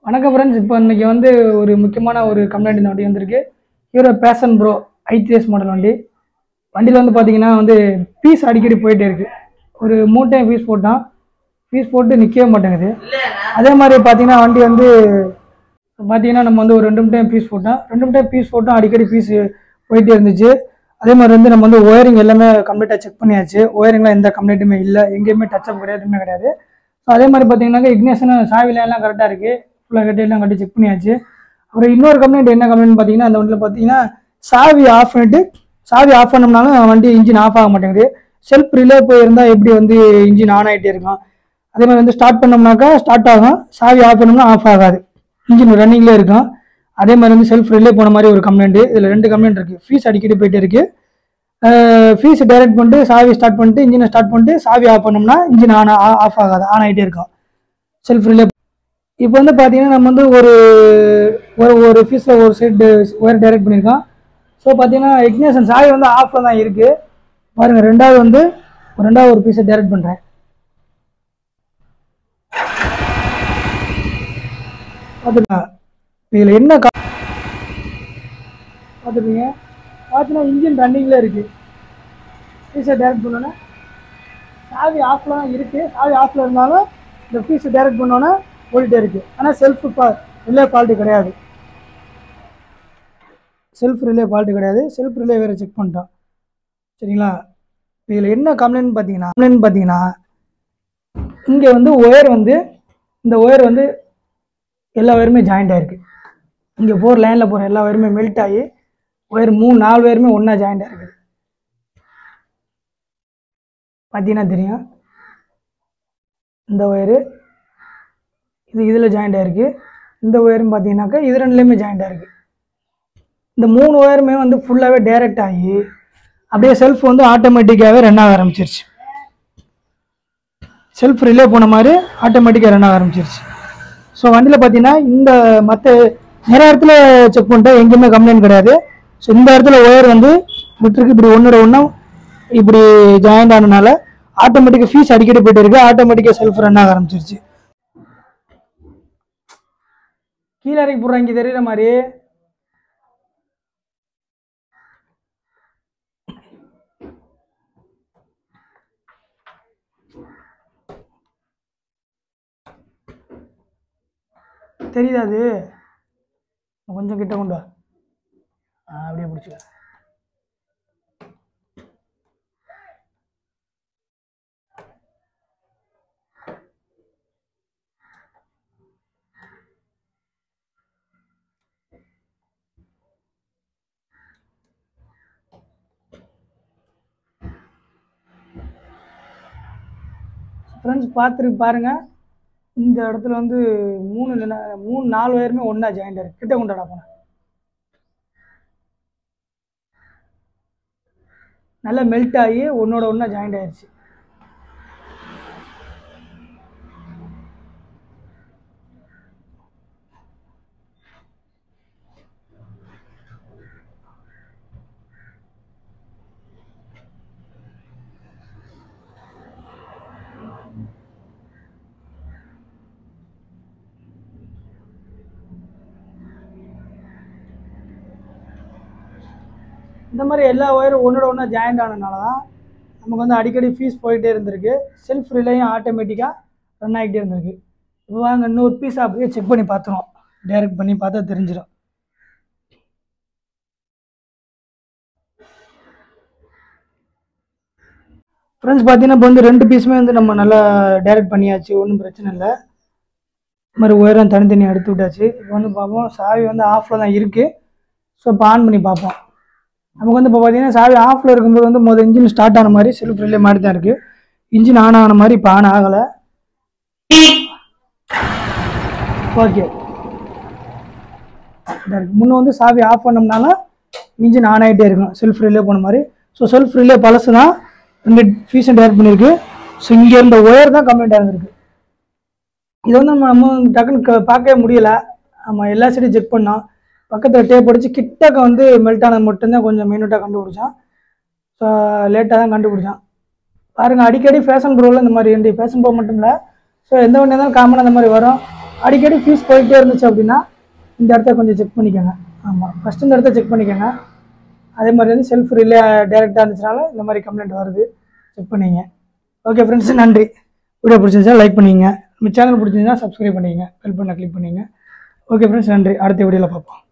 வணக்கம் ஃப்ரெண்ட்ஸ். இப்போ இன்னைக்கு வந்து ஒரு முக்கியமான ஒரு கம்ப்ளைண்ட் இந்த வண்டி வந்திருக்கு. Hero fashion bro i3s model வண்டியில் வந்து பார்த்தீங்கன்னா வந்து பீஸ் அடிக்கடி போயிட்டே இருக்குது. ஒரு 3 டைம் பீஸ் போட்டு நிற்கவே மாட்டேங்குது. அதே மாதிரி பார்த்தீங்கன்னா வண்டி வந்து பார்த்தீங்கன்னா நம்ம வந்து ஒரு 2 டைம் பீஸ் போட்டோம் அடிக்கடி பீஸ் போயிட்டே இருந்துச்சு. அதே மாதிரி வந்து நம்ம வந்து ஒயரிங் எல்லாமே கம்ப்ளீட்டாக செக் பண்ணியாச்சு. ஒயரிங்லாம் எந்த கம்ப்ளைண்ட்டுமே இல்லை, எங்கேயுமே டச்சப் கிடையாது, எதுவுமே கிடையாது. ஸோ அதே மாதிரி பார்த்தீங்கன்னாக்கா இக்னிஷன் சாவிலாம் கரெக்டாக இருக்குது, ஃபுல்லாக கட்டிலாம் கட்டி செக் பண்ணியாச்சு. அப்புறம் இன்னொரு கம்ப்ளைண்ட் என்ன கம்ப்ளைண்ட் பார்த்தீங்கன்னா, அந்த வண்டியில் பார்த்தீங்கன்னா சாவி ஆஃப் பண்ணோம்னாலும் வண்டி இன்ஜின் ஆஃப் ஆக மாட்டேங்குது. செல்ஃப் ரிலே போயிருந்தால் எப்படி வந்து இன்ஜின் ஆன் ஆகிட்டே இருக்கும். அதே மாதிரி வந்து ஸ்டார்ட் பண்ணோம்னாக்கா ஸ்டார்ட் ஆகும், சாவி ஆஃப் பண்ணோம்னா ஆஃப் ஆகாது, இன்ஜின் ரன்னிங்லேயே இருக்கும். அதே மாதிரி வந்து செல்ஃப் ரிலே போன மாதிரி ஒரு கம்ப்ளைண்ட். இதில் 2 கம்ப்ளைண்ட் இருக்குது. ஃபீஸ் அடிக்கடி போயிட்டே இருக்குது. ஃபீஸ் டைரக்ட் பண்ணிட்டு சாவி ஸ்டார்ட் பண்ணிட்டு இன்ஜினை ஸ்டார்ட் பண்ணிட்டு சாவி ஆஃப் பண்ணோம்னா இன்ஜின் ஆஃப் ஆகாது, ஆன் ஆகிட்டே இருக்கும் செல்ஃப் ரிலே. இப்போ வந்து பார்த்தீங்கன்னா நம்ம வந்து ஒரு ஃபீஸில் ஒரு சைடு ஒயர் டைரக்ட் பண்ணியிருக்கோம். ஸோ பார்த்தீங்கன்னா இக்னிஷன் சாவி வந்து ஆஃபில் தான் இருக்குது. பாருங்கள், ரெண்டாவது ஒரு பீஸை டைரக்ட் பண்ணுறேன். பார்த்துக்கா, இதில் என்ன பார்த்துருப்பீங்க. பார்த்தீங்கன்னா இன்ஜின் ரன்னிங்கில் இருக்குது. ஃபீஸை டைரக்ட் பண்ணோன்னா சாவி ஆஃபில் தான் இருக்குது. சாவி ஆஃபில் இருந்தாலும் இந்த ஃபீஸை டைரக்ட் பண்ணோன்னா ஓடிட்டே இருக்குது. ஆனால் செல்ஃப் ரிலே ஃபால்ட்டு கிடையாது. செல்ஃப் ரிலே வேறு செக் பண்ணிட்டோம். சரிங்களா? இதில் என்ன கம்ப்ளைண்ட் பார்த்தீங்கன்னா இங்கே வந்து இந்த ஒயர் வந்து எல்லா ஒயருமே ஜாயிண்ட் ஆகிருக்கு. இங்கே லைனில் போகிற எல்லா ஒயருமே மெல்ட் ஆகி ஒயர் 3-4 ஒயருமே ஒன்றா ஜாயிண்ட் ஆகிருக்குது. பார்த்தீங்கன்னா தெரியும், இந்த ஒயரு இதில் ஜாயிண்ட் ஆகிருக்கு. இந்த ஒயரும் பார்த்தீங்கன்னாக்கா இது 2லேயுமே ஜாயிண்ட் ஆகிருக்கு. இந்த 3 ஒயருமே வந்து ஃபுல்லாகவே டைரக்ட் ஆகி அப்படியே செல்ஃப் வந்து ஆட்டோமேட்டிக்காகவே ரன் ஆக ஆரம்பிச்சிருச்சு. செல்ஃப் ரிலே போன மாதிரி ஆட்டோமேட்டிக்காக ரன் ஆக ஆரம்பிச்சிருச்சு. ஸோ வண்டியில் பார்த்தீங்கன்னா இந்த மற்ற நிறைய இடத்துல செக் பண்ணிட்டா எங்கேயுமே கம்ப்ளைண்ட் கிடையாது. ஸோ இந்த இடத்துல ஒயர் வந்து விட்டுருக்கு, இப்படி ஒன்றோட ஒன்றும் இப்படி ஜாயிண்ட் ஆனதுனால ஆட்டோமேட்டிக்காக ஃபீஸ் அடிக்கடி போயிட்டு இருக்கு, ஆட்டோமேட்டிக்காக செல்ஃப் ரன் ஆக ஆரம்பிச்சிருச்சு. கீழே இறக்கி போடுறாங்க, இங்கே தெரியுற மாதிரி. தெரியுதா? அது கொஞ்சம் கிட்ட கொண்டு வா, அப்படியே பிடிச்சிக்க. ஃப்ரெண்ட்ஸ் பாருங்க, இந்த இடத்துல வந்து 3-4 ஒயருமே ஒன்றா ஜாயிண்ட் ஆகிருக்கு. கிட்ட கொண்டாடா போன நல்லா மெல்ட் ஆகி ஒன்றோட ஒன்றா ஜாயிண்ட் ஆயிடுச்சு. இந்த மாதிரி எல்லா ஒயரும் ஒன்றோட ஒன்றா ஜாயிண்ட் ஆனதுனால தான் நமக்கு வந்து அடிக்கடி ஃபீஸ் போயிட்டே இருந்திருக்கு. செல்ஃப் ரிலேயும் ஆட்டோமேட்டிக்காக ரன் ஆகிட்டே இருந்திருக்கு. இப்போ வாங்க இன்னொரு பீஸ் அப்படியே செக் பண்ணி பார்த்துருவோம். டைரக்ட் பண்ணி பார்த்தா தெரிஞ்சிடும். ஃப்ரெண்ட்ஸ் பார்த்தீங்கன்னா இப்போ வந்து 2 பீஸுமே வந்து நம்ம நல்லா டைரக்ட் பண்ணியாச்சு, ஒன்றும் பிரச்சனை இல்லை. இது மாதிரி ஒயரும் தனித்தனியாக எடுத்து விட்டாச்சு. இப்போ வந்து பார்ப்போம், சாவி வந்து ஆஃபில் தான் இருக்குது. ஸோ இப்போ ஆன் பண்ணி பார்ப்போம். நமக்கு வந்து இப்போ பார்த்தீங்கன்னா சாவி ஆஃபில் இருக்கும்போது வந்து முதல் இன்ஜின் ஸ்டார்ட் ஆன மாதிரி செல்ஃப் ரிலே மாதிரி தான் இருக்குது. இன்ஜின் ஆன் ஆன மாதிரி இப்போ ஆன் ஆகலை. ஓகே, முன்னே வந்து சாவி ஆஃப் பண்ணோம்னாலும் இன்ஜின் ஆன் ஆகிட்டே இருக்கும் செல்ஃப் ரிலே போன மாதிரி. ஸோ செல்ஃப் ரிலே பழசு தான் 2 ஃபீஸும் டைரக்ட் பண்ணியிருக்கு. ஸோ இங்கே இருந்த ஒயர் தான் கம்ப்ளைண்ட் ஆகிருக்கு. இது வந்து நம்ம டக்குன்னு பார்க்கவே முடியலை. நம்ம எல்லா சைடும் செக் பண்ணோம், பக்கத்தில் டேப் அடித்து கிட்டக்க வந்து மெல்ட் ஆனது மட்டும்தான் கொஞ்சம் மைனூட்டாக கண்டுபிடிச்சான். ஸோ லேட்டாக தான் கண்டுபிடிச்சான். பாருங்கள், அடிக்கடி ஃபேஷன் ப்ரோவில் இந்த மாதிரி ஃபேஷன் ப்ரோ மட்டும் இல்லை, ஸோ எந்த வண்டி இருந்தாலும் காமனாக இந்த மாதிரி வரும். அடிக்கடி ஃபியூஸ் போயிட்டே இருந்துச்சு அப்படின்னா இந்த இடத்த கொஞ்சம் செக் பண்ணிக்கோங்க. ஆமாம், ஃபஸ்ட்டு இந்த இடத்த செக் பண்ணிக்கோங்க. அதே மாதிரி வந்து செல்ஃப் ரிலே டேரெக்டாக இருந்துச்சுனால இந்த மாதிரி கம்ப்ளைண்ட் வருது, செக் பண்ணிங்க. ஓகே ஃப்ரெண்ட்ஸ், நன்றி. வீடியோ பிடிச்சிருந்தா லைக் பண்ணிங்க, நம்ம சேனல் பிடிச்சிருந்தா சப்ஸ்கிரைப் பண்ணிங்க, பெல் பண்ண கிளிக் பண்ணிங்க. ஓகே ஃப்ரெண்ட்ஸ், நன்றி. அடுத்த வீடியோவில் பார்ப்போம்.